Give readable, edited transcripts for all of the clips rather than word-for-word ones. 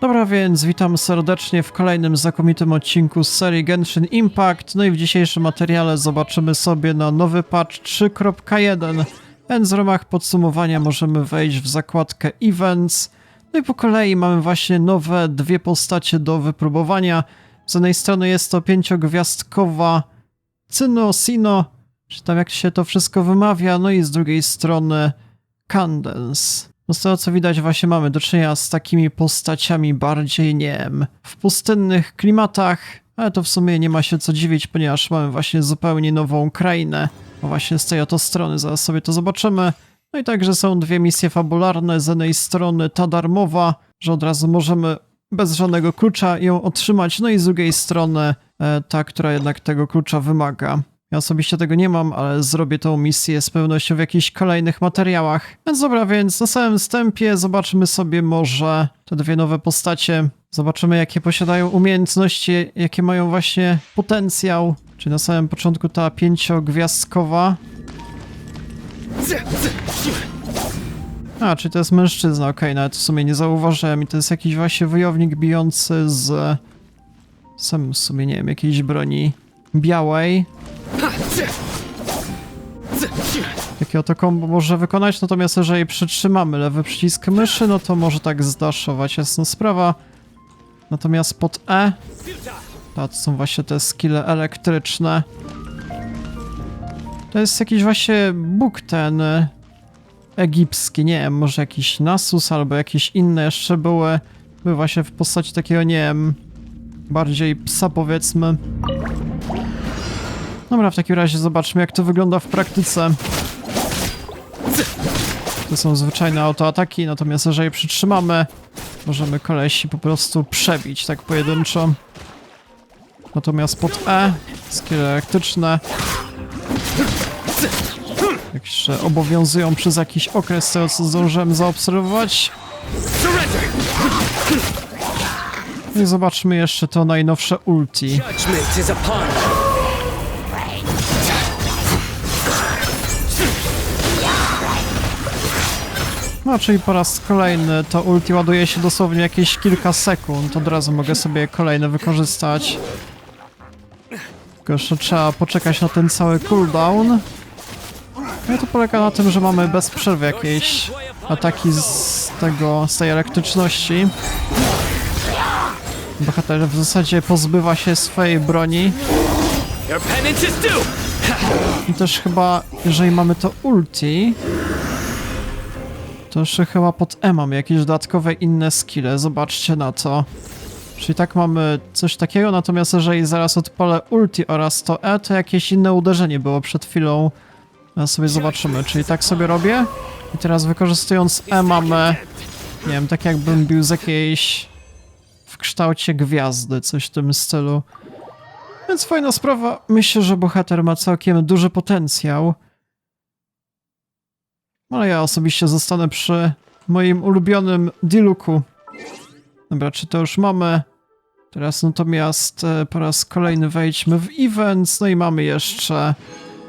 Dobra, więc witam serdecznie w kolejnym znakomitym odcinku z serii Genshin Impact. No i w dzisiejszym materiale zobaczymy sobie na nowy patch 3.1. Więc w ramach podsumowania możemy wejść w zakładkę Events. No i po kolei mamy właśnie nowe dwie postacie do wypróbowania. Z jednej strony jest to 5-gwiazdkowa Cyno, czy tam jak się to wszystko wymawia, no i z drugiej strony Candace. No z tego co widać właśnie mamy do czynienia z takimi postaciami bardziej, nie wiem, w pustynnych klimatach, ale to w sumie nie ma się co dziwić, ponieważ mamy właśnie zupełnie nową krainę. No właśnie z tej oto strony, zaraz sobie to zobaczymy. No i także są dwie misje fabularne, z jednej strony ta darmowa, że od razu możemy bez żadnego klucza ją otrzymać, no i z drugiej strony ta, która jednak tego klucza wymaga. Ja osobiście tego nie mam, ale zrobię tą misję z pewnością w jakichś kolejnych materiałach. Więc dobra, więc na samym wstępie zobaczymy sobie może te dwie nowe postacie. Zobaczymy, jakie posiadają umiejętności, jakie mają właśnie potencjał. Czyli na samym początku ta 5-gwiazdkowa. A, czyli to jest mężczyzna, okej, nawet w sumie nie zauważyłem. I to jest jakiś właśnie wojownik bijący z... sam w sumie nie wiem, jakiejś broni białej. Takie oto kombo może wykonać, natomiast jeżeli przytrzymamy lewy przycisk myszy, no to może tak zdaszować, jasna sprawa. Natomiast pod E, to są właśnie te skille elektryczne. To jest jakiś właśnie Bóg ten egipski, nie wiem, może jakiś Nasus albo jakieś inne jeszcze były właśnie w postaci takiego, nie wiem, bardziej psa powiedzmy. Dobra, w takim razie zobaczmy, jak to wygląda w praktyce. To są zwyczajne autoataki, natomiast jeżeli przytrzymamy, możemy kolesi po prostu przebić tak pojedynczo. Natomiast pod E, skille elektryczne, jeszcze obowiązują przez jakiś okres, tego co zdążyłem zaobserwować. I zobaczmy jeszcze to najnowsze ulti. No, czyli po raz kolejny to ulti ładuje się dosłownie jakieś kilka sekund. Od razu mogę sobie kolejne wykorzystać. Tylko jeszcze trzeba poczekać na ten cały cooldown. No i to polega na tym, że mamy bez przerwy jakieś ataki z tej elektryczności. Bohater w zasadzie pozbywa się swojej broni. I też chyba, jeżeli mamy to ulti, to jeszcze chyba pod E mamy jakieś dodatkowe inne skille. Zobaczcie na to. Czyli tak mamy coś takiego, natomiast jeżeli zaraz odpalę ulti oraz to E, to jakieś inne uderzenie było przed chwilą. Ja sobie zobaczymy. Czyli tak sobie robię. I teraz wykorzystując E mamy, nie wiem, tak jakbym bił z jakiejś w kształcie gwiazdy, coś w tym stylu. Więc fajna sprawa. Myślę, że bohater ma całkiem duży potencjał. Ale ja osobiście zostanę przy moim ulubionym Diluku. Dobra, czy to już mamy? Teraz natomiast po raz kolejny wejdźmy w Events. No i mamy jeszcze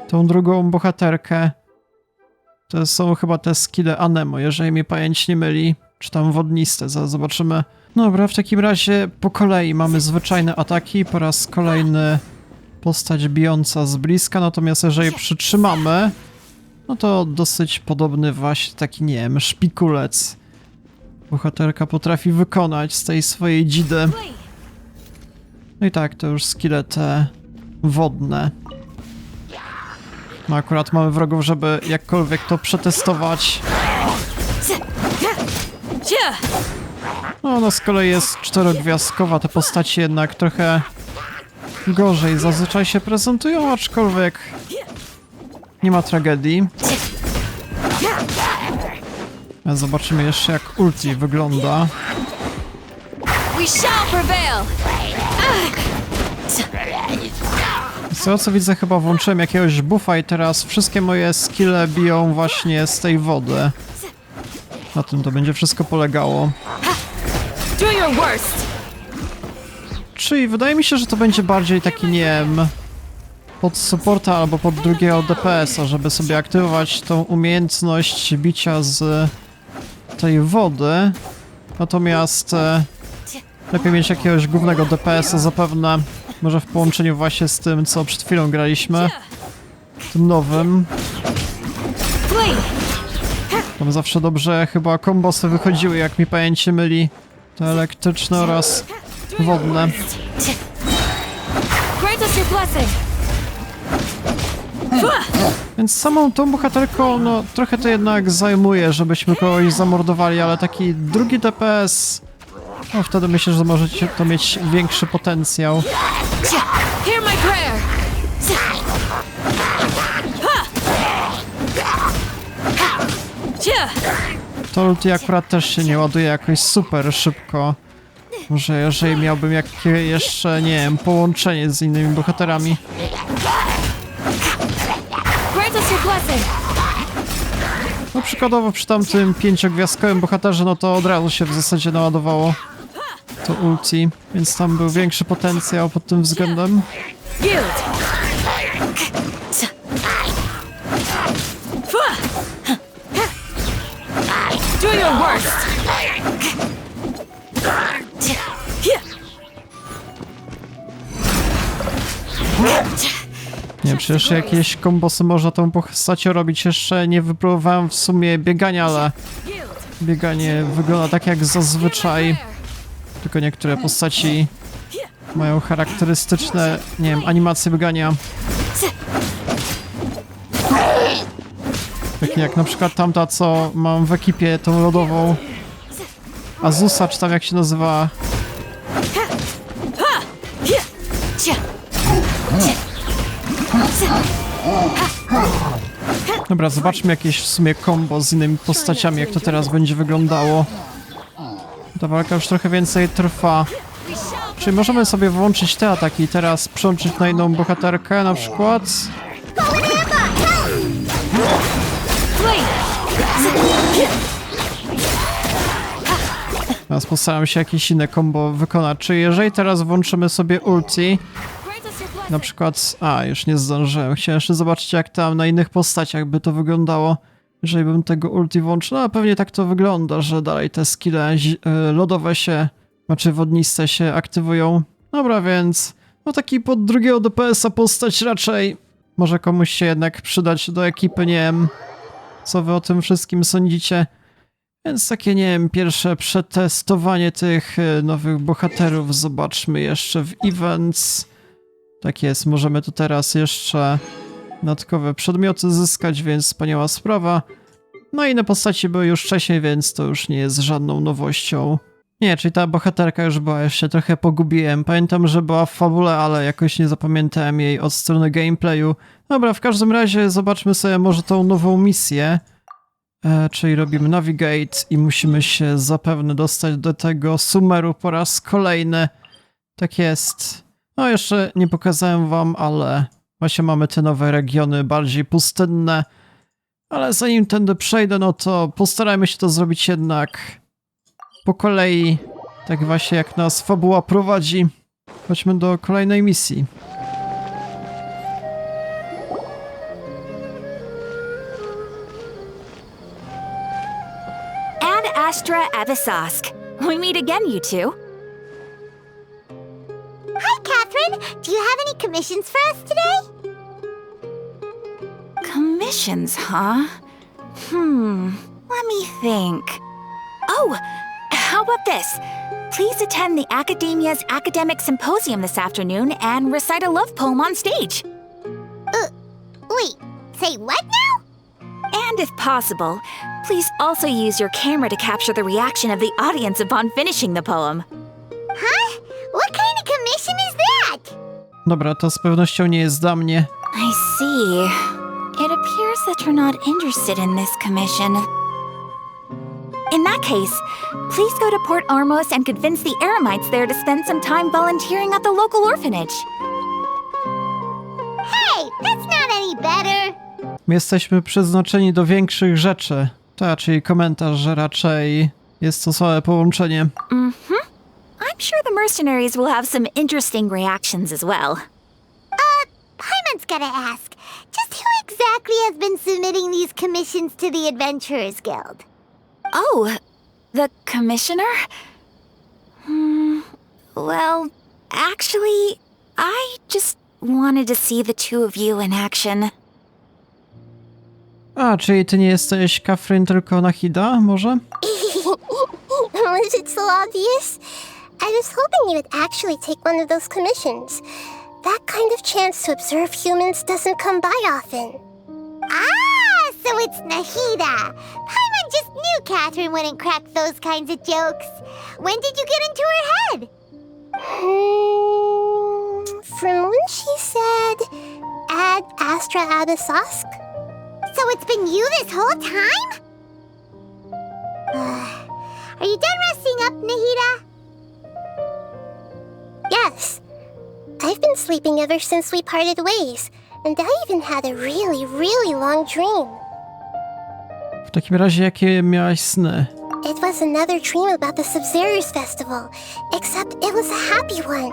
tą drugą bohaterkę. To są chyba te skille Anemo, jeżeli mnie pamięć nie myli. Czy tam wodniste, zaraz zobaczymy. Dobra, w takim razie po kolei mamy zwyczajne ataki. Po raz kolejny postać bijąca z bliska. Natomiast jeżeli przytrzymamy, no to dosyć podobny właśnie taki, nie wiem, szpikulec bohaterka potrafi wykonać z tej swojej dzidy. No i tak, to już skille te wodne. No akurat mamy wrogów, żeby jakkolwiek to przetestować. No ona z kolei jest 4-gwiazdkowa, te postaci jednak trochę gorzej zazwyczaj się prezentują, aczkolwiek nie ma tragedii. Zobaczymy jeszcze, jak ulti wygląda. Z tego co widzę, chyba włączyłem jakiegoś buffa i teraz wszystkie moje skille biją właśnie z tej wody. Na tym to będzie wszystko polegało. Czyli wydaje mi się, że to będzie bardziej taki, nie wiem, pod supporta albo pod drugiego DPS-a, żeby sobie aktywować tą umiejętność bicia z tej wody. Natomiast Lepiej mieć jakiegoś głównego DPS-a zapewne. Może w połączeniu właśnie z tym, co przed chwilą graliśmy. Tym nowym. Tam zawsze dobrze chyba kombosy wychodziły, jak mi pamięci myli. Te elektryczne oraz wodne. Więc samą tą bohaterką, no trochę to jednak zajmuje, żebyśmy kogoś zamordowali, ale taki drugi DPS, no wtedy myślę, że możecie to mieć większy potencjał. To ulti akurat też się nie ładuje jakoś super szybko. Może jeżeli miałbym jakieś jeszcze, nie wiem, połączenie z innymi bohaterami. No przykładowo przy tamtym 5-gwiazdkowym bohaterze, no to od razu się w zasadzie naładowało to ulti, więc tam był większy potencjał pod tym względem. Do your worst. Nie, przecież jakieś kombosy można tą postacią robić. Jeszcze nie wypróbowałem w sumie biegania, ale bieganie wygląda tak jak zazwyczaj. Tylko niektóre postaci mają charakterystyczne, nie wiem, animacje biegania. Takie jak na przykład tamta, co mam w ekipie, tą lodową. Azusa, czy tam jak się nazywa. Dobra, zobaczmy jakieś w sumie combo z innymi postaciami, jak to teraz będzie wyglądało. Ta walka już trochę więcej trwa. Czyli możemy sobie włączyć te ataki i teraz przełączyć na inną bohaterkę na przykład. Teraz postaram się jakieś inne combo wykonać. Czyli jeżeli teraz włączymy sobie ulti, na przykład... A, już nie zdążyłem. Chciałem jeszcze zobaczyć, jak tam na innych postaciach by to wyglądało. Jeżeli bym tego ulti włączył. No, pewnie tak to wygląda, że dalej te skille lodowe się, znaczy wodniste się aktywują. Dobra, więc... No taki pod drugiego DPS-a postać raczej może komuś się jednak przydać do ekipy, nie wiem, co wy o tym wszystkim sądzicie. Więc takie, nie wiem, pierwsze przetestowanie tych nowych bohaterów. Zobaczmy jeszcze w events. Tak jest, możemy tu teraz jeszcze dodatkowe przedmioty zyskać, więc wspaniała sprawa. No i inne postaci były już wcześniej, więc to już nie jest żadną nowością. Nie, czyli ta bohaterka już była, jeszcze trochę pogubiłem. Pamiętam, że była w fabule, ale jakoś nie zapamiętałem jej od strony gameplayu. Dobra, w każdym razie zobaczmy sobie może tą nową misję. Czyli robimy navigate i musimy się zapewne dostać do tego sumeru po raz kolejny. Tak jest. No jeszcze nie pokazałem wam, ale właśnie mamy te nowe regiony bardziej pustynne. Ale zanim tędy przejdę, no to postarajmy się to zrobić jednak po kolei. Tak właśnie jak nas fabuła prowadzi. Chodźmy do kolejnej misji. Astra Avisask. We meet again, you two. Hi, Catherine. Do you have any commissions for us today? Commissions, huh? Let me think. Oh, how about this? Please attend the Academia's Academic Symposium this afternoon and recite a love poem on stage. Wait, say what now? And if possible, please also use your camera to capture the reaction of the audience upon finishing the poem. Huh? What kind of commission is that? Dobra, to z pewnością nie jest dla mnie. I see. It appears that you're not interested in this commission. In that case, please go to Port Ormos and convince the Eremites there to spend some time volunteering at the local orphanage. Hey, that's not any better. My jesteśmy przeznaczeni do większych rzeczy. Tak, czyli komentarz, że raczej jest to słabe połączenie. I'm sure the mercenaries will have some interesting reactions as well. Paimon's gotta ask, just who exactly has been submitting these commissions to the Adventurers Guild? Oh, the commissioner? Well, actually, I just wanted to see the two of you in action. A, czyli ty nie jesteś Kafryn, tylko Nahida, może? Was it so obvious? I was hoping you would actually take one of those commissions. That kind of chance to observe humans doesn't come by often. Ah, so it's Nahida. Paimon just knew Catherine wouldn't crack those kinds of jokes. When did you get into her head? From when she said, Ad Astra Abyssosk? So it's been you this whole time? Are you done resting up, Nahida? Yes. I've been sleeping ever since we parted ways, and I even had a really, really long dream. W takim razie, jakie miałaś sny? It was another dream about the Sub-Zero's festival, except it was a happy one.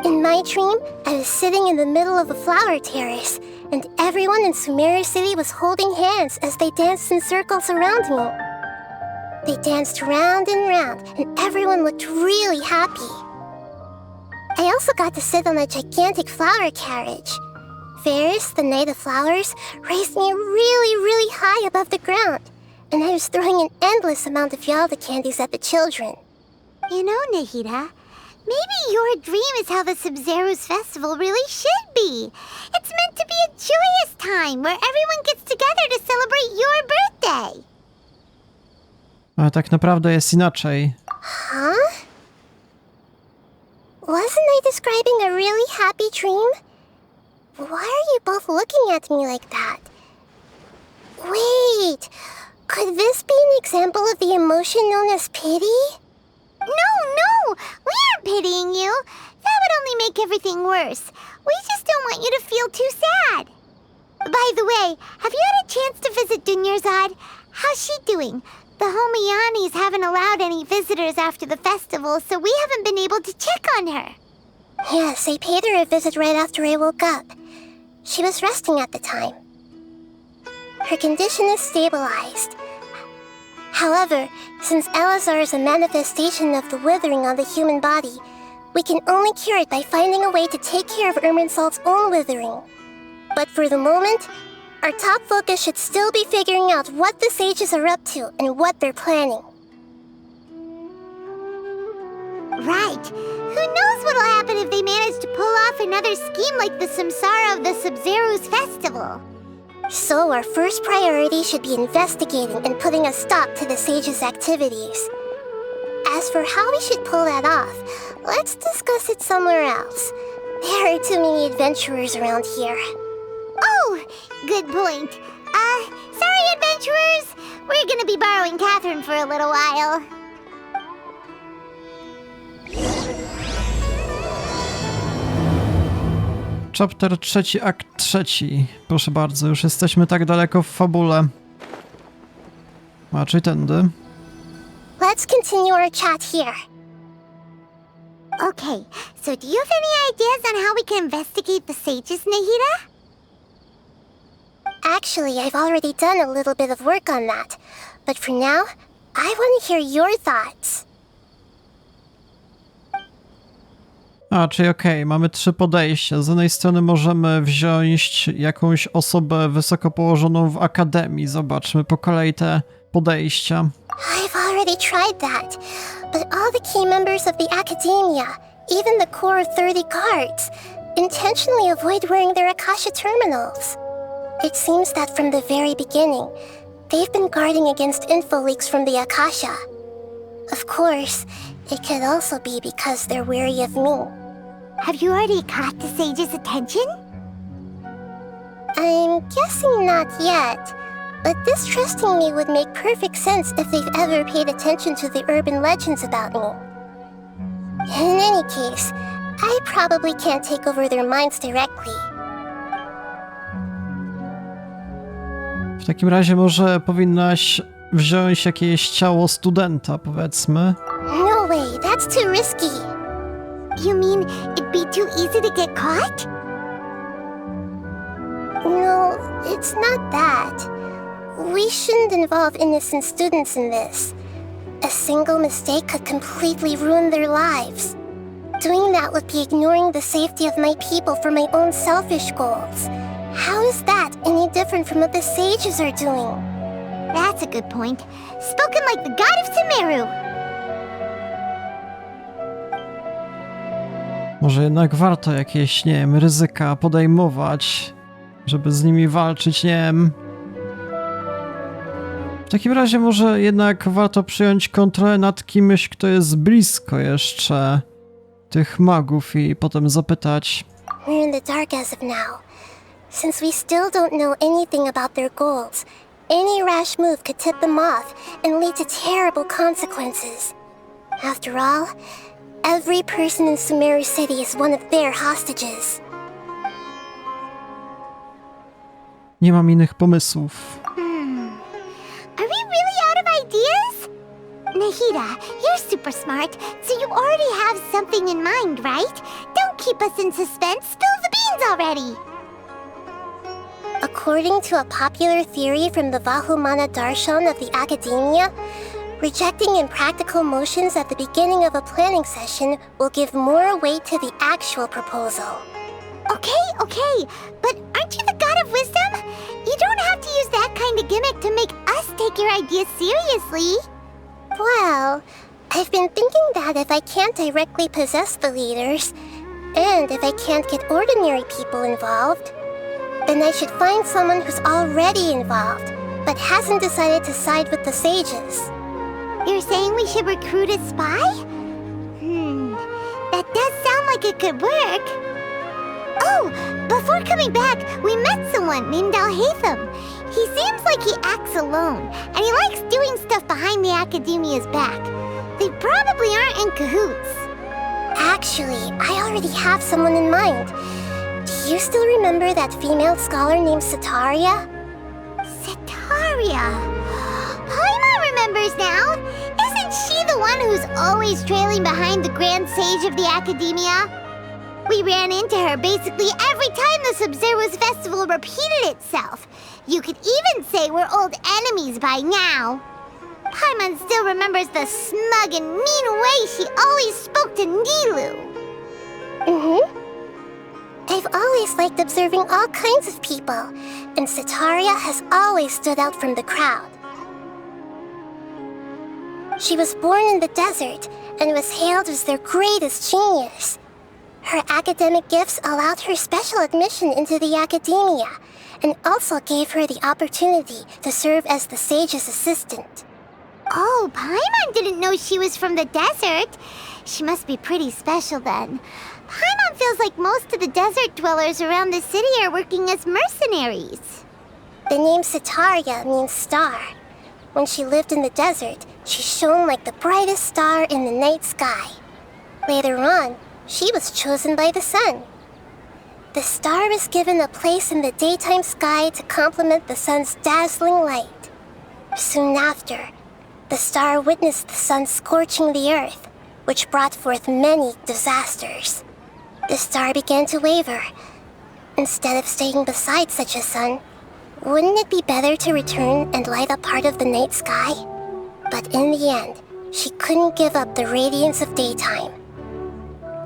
In my dream, I was sitting in the middle of a flower terrace, and everyone in Sumeru City was holding hands as they danced in circles around me. They danced round and round, and everyone looked really happy. I also got to sit on a gigantic flower carriage. Ferris, the Knight of Flowers, raised me really, really high above the ground, and I was throwing an endless amount of Yalda candies at the children. You know, Nahida, maybe your dream is how the Sub-Zero's festival really should be. It's meant to be a joyous time where everyone gets together to celebrate your birthday. Ale tak naprawdę jest inaczej. Huh? Wasn't I describing a really happy dream? Why are you both looking at me like that? Wait, could this be an example of the emotion known as pity? No, we aren't pitying you. That would only make everything worse. We just don't want you to feel too sad. By the way, have you had a chance to visit Dunyarzad? How's she doing? The Homiyanis haven't allowed any visitors after the festival, so we haven't been able to check on her. Yes, I paid her a visit right after I woke up. She was resting at the time. Her condition is stabilized. However, since Elazar is a manifestation of the withering on the human body, we can only cure it by finding a way to take care of Irminsol's own withering. But for the moment, our top focus should still be figuring out what the sages are up to and what they're planning. Right. Who knows what'll happen if they manage to pull off another scheme like the Samsara of the Sub-Zero's festival? So our first priority should be investigating and putting a stop to the sages' activities. As for how we should pull that off, let's discuss it somewhere else. There are too many adventurers around here. Oh, good point. Sorry, adventurers. We're gonna be borrowing Catherine for a little while. Chapter 3, akt 3. Proszę bardzo, już jesteśmy tak daleko w fabule. A, czyli tędy. Let's continue our chat here. Okay, so do you have any ideas on how we can investigate the sages, Nahida? Actually, I've already done a little bit of work on that. But for now, I want to hear your thoughts. A, czyli okej, mamy 3 podejścia. Z jednej strony możemy wziąć jakąś osobę wysoko położoną w akademii. Zobaczmy po kolei te podejścia. I've already tried that, but all the key members of the academia, even the core of 30 guards, intentionally avoid wearing their Akasha terminals. It seems that from the very beginning, they've been guarding against info leaks from the Akasha. Of course, it could also be because they're wary of me. Have you already caught the sage's attention? I'm guessing not yet, but distrusting me would make perfect sense if they've ever paid attention to the urban legends about me. In any case, I probably can't take over their minds directly. W takim razie może powinnaś wziąć jakieś ciało studenta, powiedzmy. No way, that's too risky. You mean it'd be too easy to get caught? No, it's not that. We shouldn't involve innocent students in this. A single mistake could completely ruin their lives. Doing that would be ignoring the safety of my people for my own selfish goals. How is that any different from what the sages are doing? That's a good point. Spoken like the god of Sumeru. Może jednak warto jakieś, nie wiem, ryzyka podejmować, żeby z nimi walczyć, nie wiem. W takim razie może jednak warto przyjąć kontrolę nad kimś, kto jest blisko jeszcze tych magów i potem zapytać. We're in the dark as of now. Since we still don't know anything about their goals, any rash move could tip them off and lead to terrible consequences. After all, every person in Sumeru City is one of their hostages. Nie mam innych pomysłów. Are we really out of ideas? Nahida, you're super smart, so you already have something in mind, right? Don't keep us in suspense. Spill the beans already. According to a popular theory from the Vahumana Darshan of the Academia, rejecting impractical motions at the beginning of a planning session will give more weight to the actual proposal. Okay, but aren't you the god of wisdom? You don't have to use that kind of gimmick to make us take your ideas seriously. Well, I've been thinking that if I can't directly possess the leaders, and if I can't get ordinary people involved, then I should find someone who's already involved, but hasn't decided to side with the sages. You're saying we should recruit a spy? That does sound like it could work. Oh, before coming back, we met someone named Alhaitham. He seems like he acts alone, and he likes doing stuff behind the Academia's back. They probably aren't in cahoots. Actually, I already have someone in mind. Do you still remember that female scholar named Setaria? Setaria. Paimon remembers now. Isn't she the one who's always trailing behind the Grand Sage of the Academia? We ran into her basically every time the Sub-Zero's festival repeated itself. You could even say we're old enemies by now. Paimon still remembers the smug and mean way she always spoke to Nilu. I've always liked observing all kinds of people, and Setaria has always stood out from the crowd. She was born in the desert and was hailed as their greatest genius. Her academic gifts allowed her special admission into the academia, and also gave her the opportunity to serve as the sage's assistant. Oh, Paimon didn't know she was from the desert. She must be pretty special then. Paimon feels like most of the desert dwellers around the city are working as mercenaries. The name Setaria means star. When she lived in the desert, she shone like the brightest star in the night sky. Later on, she was chosen by the sun. The star was given a place in the daytime sky to complement the sun's dazzling light. Soon after, the star witnessed the sun scorching the earth, which brought forth many disasters. The star began to waver. Instead of staying beside such a sun, wouldn't it be better to return and light up part of the night sky? But in the end, she couldn't give up the radiance of daytime.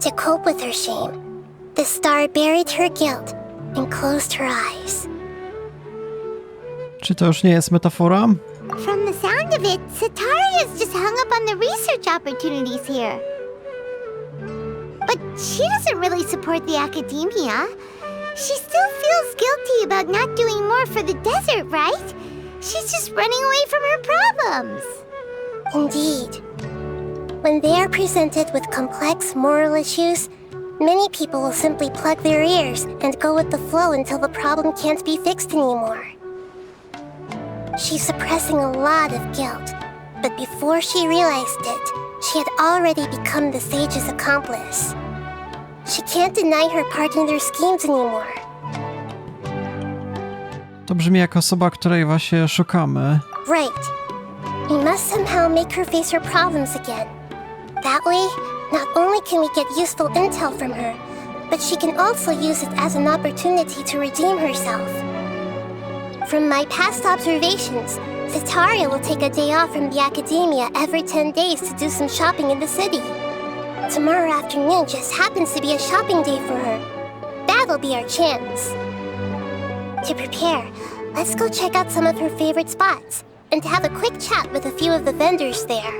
To cope with her shame, the star buried her guilt and closed her eyes. Czy to już nie jest metafora? From the sound of it, Setaria's just hung up on the research opportunities here. But she doesn't really support the academia. She still feels guilty about not doing more for the desert, right? She's just running away from her problems. Indeed. When they are presented with complex moral issues, many people will simply plug their ears and go with the flow until the problem can't be fixed anymore. She's suppressing a lot of guilt, but before she realized it, she had already become the sage's accomplice. She can't deny her part in their schemes anymore. To brzmi jak osoba, której właśnie szukamy. Right. We must somehow make her face her problems again. That way, not only can we get useful intel from her, but she can also use it as an opportunity to redeem herself. From my past observations, Setaria will take a day off from the academia every 10 days to do some shopping in the city. Tomorrow afternoon just happens to be a shopping day for her. That'll be our chance. To prepare, let's go check out some of her favorite spots and have a quick chat with a few of the vendors there.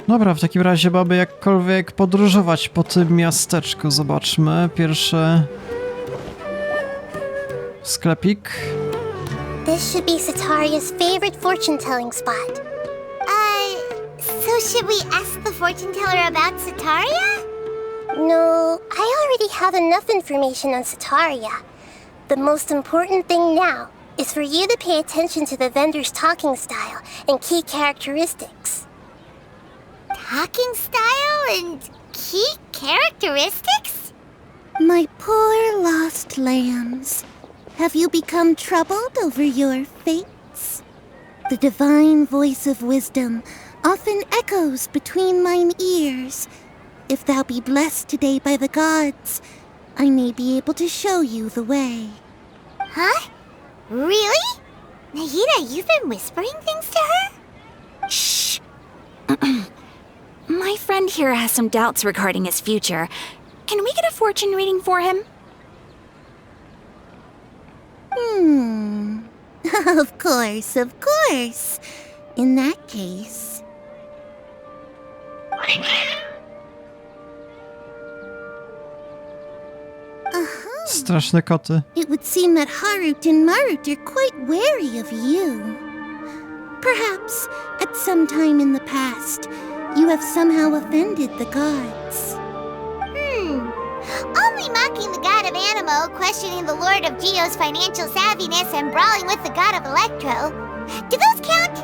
Dobra, w takim razie mamy jakkolwiek podróżować po tym miasteczku. Zobaczmy. Pierwszy sklepik. This should be Sataria's favorite fortune-telling spot. So should we ask the fortune teller about Sataria? No, I already have enough information on Sataria. The most important thing now is for you to pay attention to the vendor's talking style and key characteristics. Talking style and key characteristics? My poor lost lambs, have you become troubled over your fates? The divine voice of wisdom often echoes between mine ears. If thou be blessed today by the gods, I may be able to show you the way. Huh? Really? Nahida, you've been whispering things to her? Shh. My friend here has some doubts regarding his future. Can we get a fortune reading for him? Of course, of course. In that case... Straszne koty. It would seem that Harut and Marut are quite wary of you. Perhaps, at some time in the past, you have somehow offended the gods. Only mocking the god of Animo, questioning the lord of Geo's financial savviness, and brawling with the god of Electro. Do those count?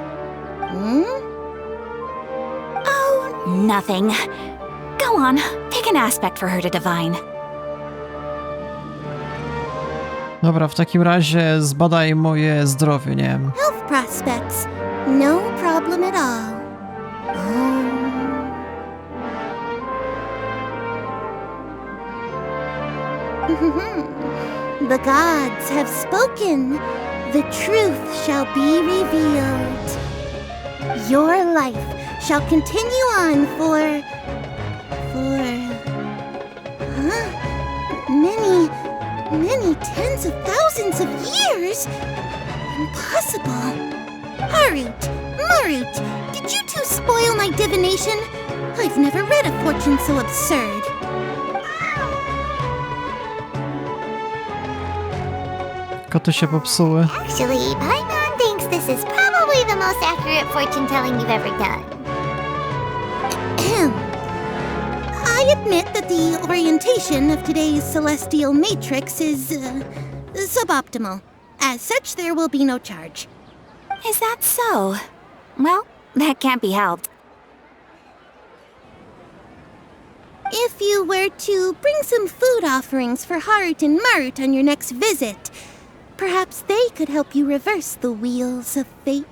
Oh, nothing. Go on, pick an aspect for her to divine. Dobra, w takim razie zbadaj moje zdrowie, nie wiem. Health prospects. No problem at all. The gods have spoken. The truth shall be revealed. Your life shall continue on for many tens of thousands of years? Impossible. Harut, Marut, did you two spoil my divination? I've never read a fortune so absurd. Koty się popsuły. Actually, Paimon thinks this is probably the most accurate fortune telling you've ever done. I admit that the orientation of today's celestial matrix is suboptimal. As such, there will be no charge. Is that so? Well, that can't be helped. If you were to bring some food offerings for Harut and Marut on your next visit, perhaps they could help you reverse the wheels of fate.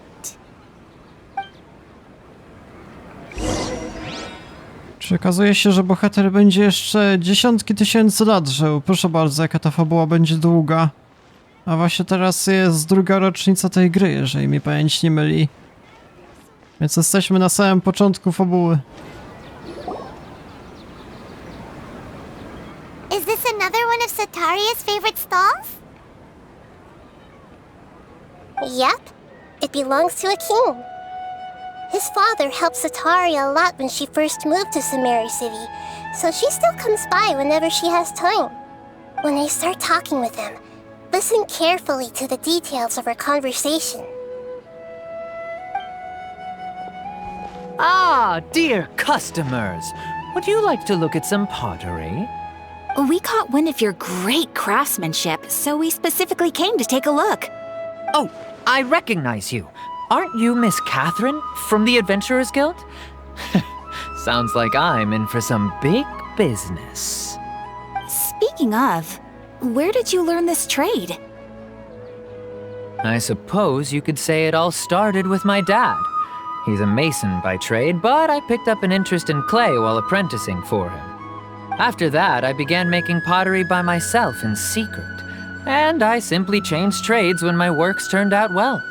Czy okazuje się, że bohater będzie jeszcze dziesiątki tysięcy lat żył? Proszę bardzo, jaka ta fabuła będzie długa. A właśnie teraz jest druga rocznica tej gry, jeżeli mi pamięć nie myli. Więc jesteśmy na samym początku fabuły. Is this another one of Sataria's favorite stalls? Yep, it belongs to a king. His father helped Sataria a lot when she first moved to Samari City, so she still comes by whenever she has time. When I start talking with him, listen carefully to the details of our conversation. Ah, dear customers, would you like to look at some pottery? We caught wind of your great craftsmanship, so we specifically came to take a look. Oh, I recognize you. Aren't you Miss Catherine from the Adventurers Guild? Sounds like I'm in for some big business. Speaking of, where did you learn this trade? I suppose you could say it all started with my dad. He's a mason by trade, but I picked up an interest in clay while apprenticing for him. After that, I began making pottery by myself in secret, and I simply changed trades when my works turned out well.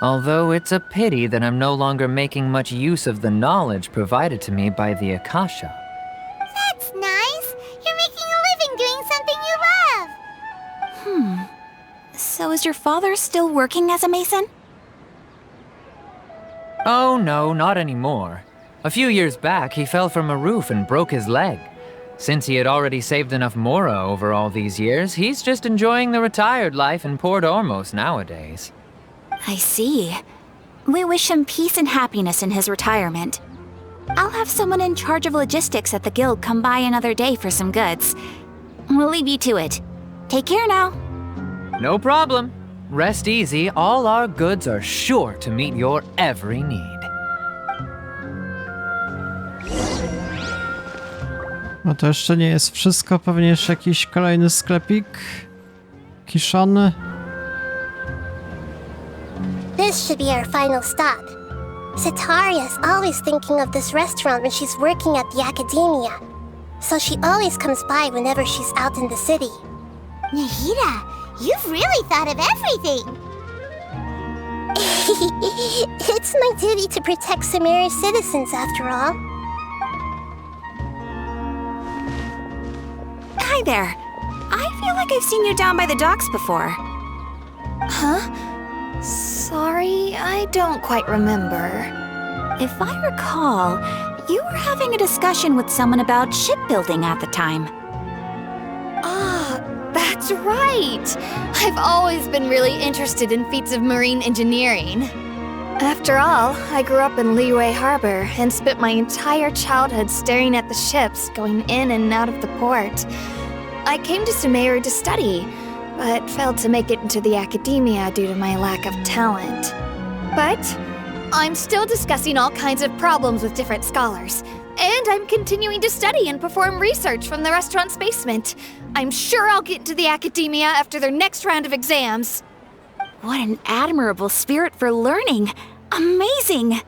Although it's a pity that I'm no longer making much use of the knowledge provided to me by the Akasha. That's nice. You're making a living doing something you love. So is your father still working as a mason? Oh no, not anymore. A few years back, he fell from a roof and broke his leg. Since he had already saved enough mora over all these years, he's just enjoying the retired life in Port Ormos nowadays. I see. We wish him peace and happiness in his retirement. I'll have someone in charge of logistics at the guild come by another day for some goods. We'll leave you to it. Take care now. No problem. Rest easy, all our goods are sure to meet your every need. No to jeszcze nie jest wszystko, pewnie jeszcze jakiś kolejny sklepik. Kiszony. This should be our final stop. Setaria is always thinking of this restaurant when she's working at the academia, so she always comes by whenever she's out in the city. Nahida, you've really thought of everything. It's my duty to protect Samaria's citizens, after all. Hi there. I feel like I've seen you down by the docks before. Huh? Sorry, I don't quite remember. If I recall, you were having a discussion with someone about shipbuilding at the time. Ah, that's right! I've always been really interested in feats of marine engineering. After all, I grew up in Liyue Harbor and spent my entire childhood staring at the ships going in and out of the port. I came to Sumeru to study, but failed to make it into the academia due to my lack of talent. But I'm still discussing all kinds of problems with different scholars, and I'm continuing to study and perform research from the restaurant's basement. I'm sure I'll get into the academia after their next round of exams. What an admirable spirit for learning. Amazing.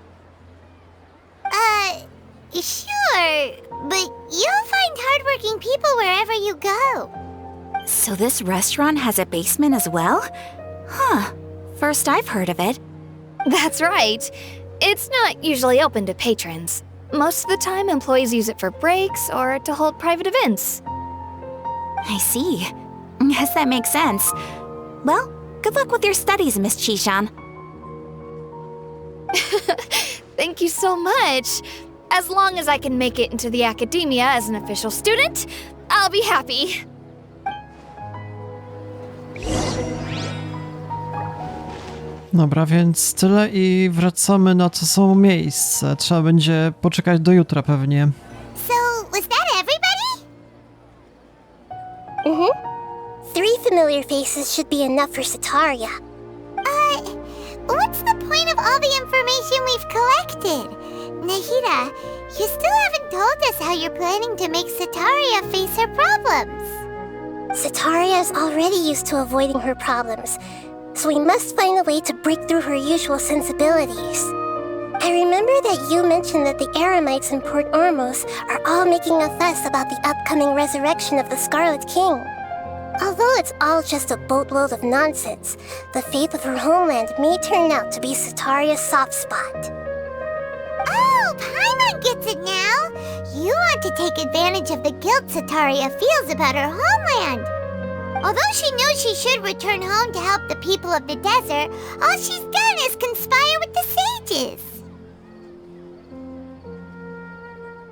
Sure, but you'll find hardworking people wherever you go. So this restaurant has a basement as well? Huh. First I've heard of it. That's right. It's not usually open to patrons. Most of the time, employees use it for breaks or to hold private events. I see. Guess that makes sense. Well, good luck with your studies, Miss Chishan. Thank you so much. As long as I can make it into the academia as an official student, I'll be happy. Dobra, więc tyle i wracamy na to samo miejsce. Trzeba będzie poczekać do jutra pewnie. So, was that everybody? Three familiar faces should be enough for Setaria. What's the point of all the information we've collected? Nahida, you still haven't told us how you're planning to make Setaria face her problems. Setaria is already used to avoiding her problems, so we must find a way to break through her usual sensibilities. I remember that you mentioned that the Eremites in Port Ormos are all making a fuss about the upcoming resurrection of the Scarlet King. Although it's all just a boatload of nonsense, the fate of her homeland may turn out to be Setaria's soft spot. Oh, Paimon gets it now! You want to take advantage of the guilt Setaria feels about her homeland. Although she knows she should return home to help the people of the desert, all she's done is conspire with the sages.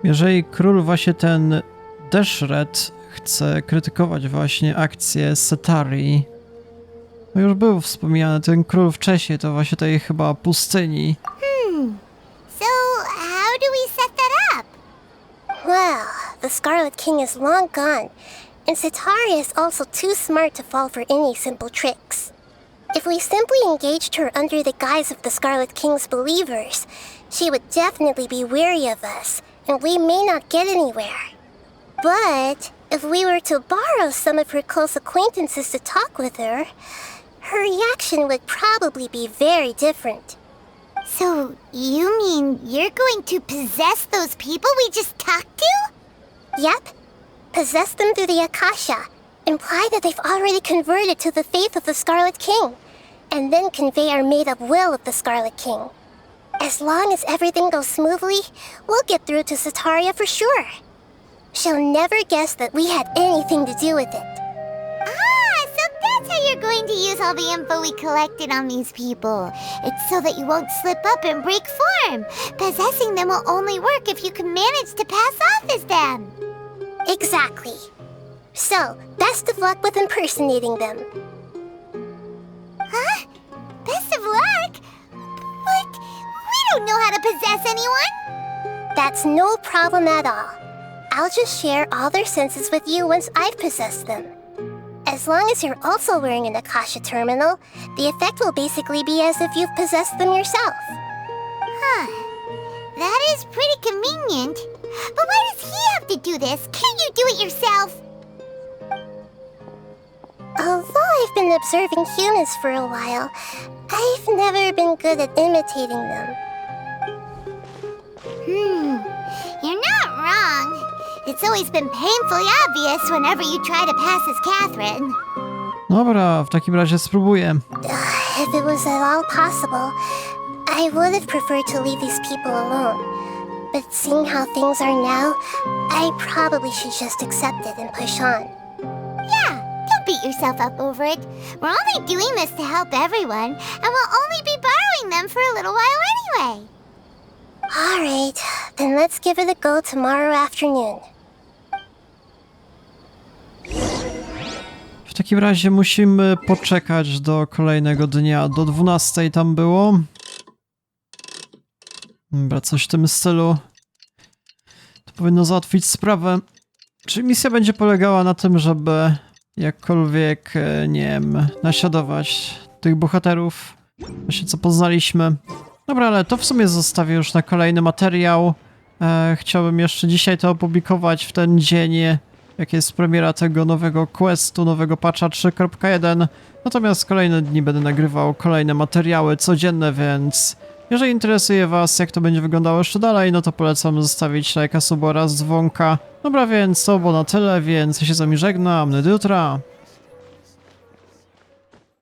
Jeżeli król właśnie ten Deshret chce krytykować właśnie akcję Setarii, no już był wspomniany ten król wcześniej, to właśnie tej chyba pustyni. So, how do we set that up? Well, the Scarlet King is long gone, and Setaria is also too smart to fall for any simple tricks. If we simply engaged her under the guise of the Scarlet King's believers, she would definitely be weary of us, and we may not get anywhere. But if we were to borrow some of her close acquaintances to talk with her, her reaction would probably be very different. So, you mean you're going to possess those people we just talked to? Yep. Possess them through the Akasha. Imply that they've already converted to the faith of the Scarlet King. and then convey our made-up will of the Scarlet King. As long as everything goes smoothly, we'll get through to Sataria for sure. She'll never guess that we had anything to do with it. Ah, so that's how you're going to use all the info we collected on these people. It's so that you won't slip up and break form. Possessing them will only work if you can manage to pass off as them. Exactly. So, best of luck with impersonating them. Huh? Best of luck? But we don't know how to possess anyone. That's no problem at all. I'll just share all their senses with you once I've possessed them. As long as you're also wearing an Akasha terminal, the effect will basically be as if you've possessed them yourself. Huh. That is pretty convenient. But why does he have to do this? Can't you do it yourself? Although I've been observing humans for a while, I've never been good at imitating them. You're not wrong. It's always been painfully obvious whenever you try to pass as Catherine. Dobra, w takim razie spróbuję. If it was at all possible, I would have preferred to leave these people alone. But seeing how things are now, I probably should just accept it and push on. Yeah, don't beat yourself up over it. We're only doing this to help everyone, and we'll only be borrowing them for a little while anyway. Alright, then let's give it a go tomorrow afternoon. W takim razie musimy poczekać do kolejnego dnia. Do 12 tam było. Dobra, coś w tym stylu. To powinno załatwić sprawę. Czyli misja będzie polegała na tym, żeby jakkolwiek, nie wiem, naśladować tych bohaterów. Właśnie co poznaliśmy. Dobra, ale to w sumie zostawię już na kolejny materiał. Chciałbym jeszcze dzisiaj to opublikować w ten dzień, jak jest premiera tego nowego questu, nowego patcha 3.1. Natomiast kolejne dni będę nagrywał kolejne materiały codzienne, więc jeżeli interesuje was, jak to będzie wyglądało jeszcze dalej, no to polecam zostawić lajka, suba oraz dzwonka. Dobra, więc to było na tyle, więc ja się z wami żegnam. Do jutra.